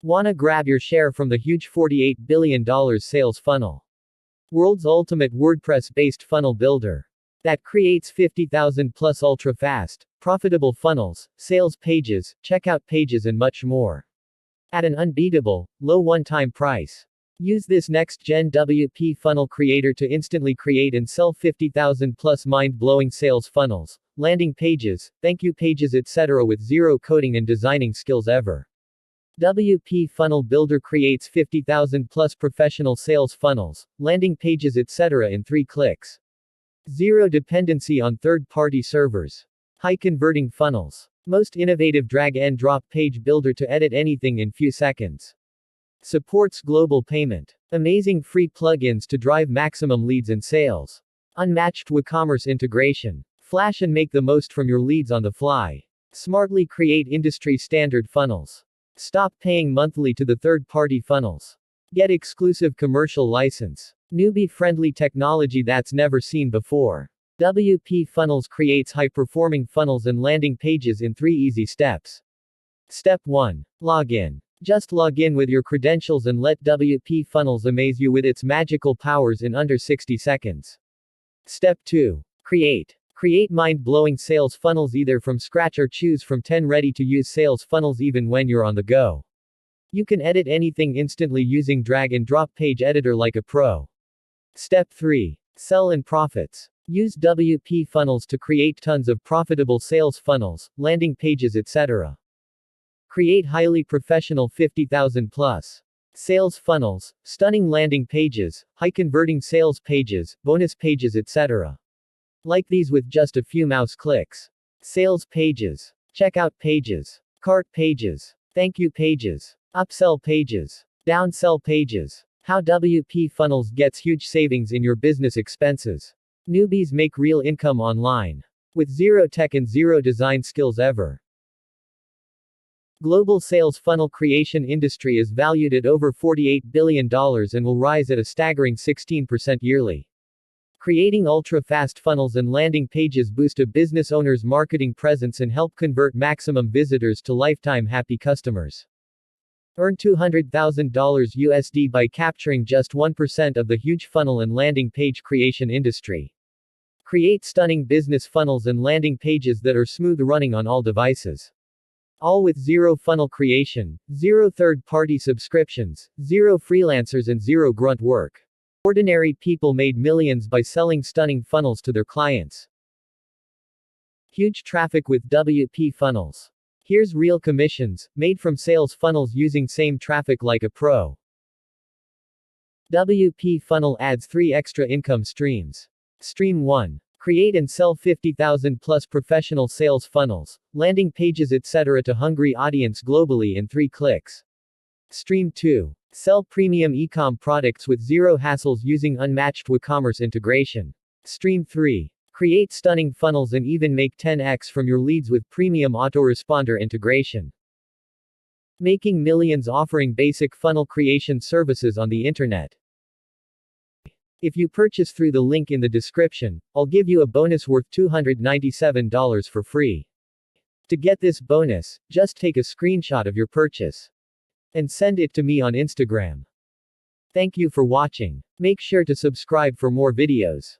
Wanna grab your share from the huge $48 billion sales funnel? World's ultimate WordPress-based funnel builder that creates 50,000 plus ultra-fast, profitable funnels, sales pages, checkout pages and much more. At an unbeatable, low one-time price. Use this next-gen WP funnel creator to instantly create and sell 50,000 plus mind-blowing sales funnels, landing pages, thank you pages etc. with zero coding and designing skills ever. WP Funnel Builder creates 50,000 plus professional sales funnels, landing pages etc. in 3 clicks. Zero dependency on third-party servers. High converting funnels. Most innovative drag and drop page builder to edit anything in few seconds. Supports global payment. Amazing free plugins to drive maximum leads and sales. Unmatched WooCommerce integration. Flash and make the most from your leads on the fly. Smartly create industry standard funnels. Stop paying monthly to the third-party funnels. Get exclusive commercial license. Newbie-friendly technology that's never seen before. WP Funnels creates high-performing funnels and landing pages in 3 easy steps. Step 1. Log in. Just log in with your credentials and let WP Funnels amaze you with its magical powers in under 60 seconds. Step 2. Create. Create mind-blowing sales funnels either from scratch or choose from 10 ready-to-use sales funnels even when you're on the go. You can edit anything instantly using drag-and-drop page editor like a pro. Step 3. Sell and profits. Use WP Funnels to create tons of profitable sales funnels, landing pages etc. Create highly professional 50,000 plus sales funnels, stunning landing pages, high-converting sales pages, bonus pages etc. Like these with just a few mouse clicks. Sales pages, checkout pages, cart pages, thank you pages, upsell pages, downsell pages. How WP Funnels gets huge savings in your business expenses. Newbies make real income online. With zero tech and zero design skills ever. Global sales funnel creation industry is valued at over $48 billion and will rise at a staggering 16% yearly. Creating ultra-fast funnels and landing pages boost a business owner's marketing presence and help convert maximum visitors to lifetime happy customers. Earn $200,000 USD by capturing just 1% of the huge funnel and landing page creation industry. Create stunning business funnels and landing pages that are smooth running on all devices. All with zero funnel creation, zero third-party subscriptions, zero freelancers and zero grunt work. Ordinary people made millions by selling stunning funnels to their clients. Huge traffic with WP Funnels. Here's real commissions, made from sales funnels using same traffic like a pro. WP Funnel adds 3 extra income streams. Stream 1. Create and sell 50,000 plus professional sales funnels, landing pages etc. to hungry audience globally in 3 clicks. Stream 2. Sell premium e-com products with zero hassles using unmatched WooCommerce integration. Stream 3. Create stunning funnels and even make 10x from your leads with premium autoresponder integration. Making millions offering basic funnel creation services on the internet. If you purchase through the link in the description, I'll give you a bonus worth $297 for free. To get this bonus, just take a screenshot of your purchase and send it to me on Instagram. Thank you for watching. Make sure to subscribe for more videos.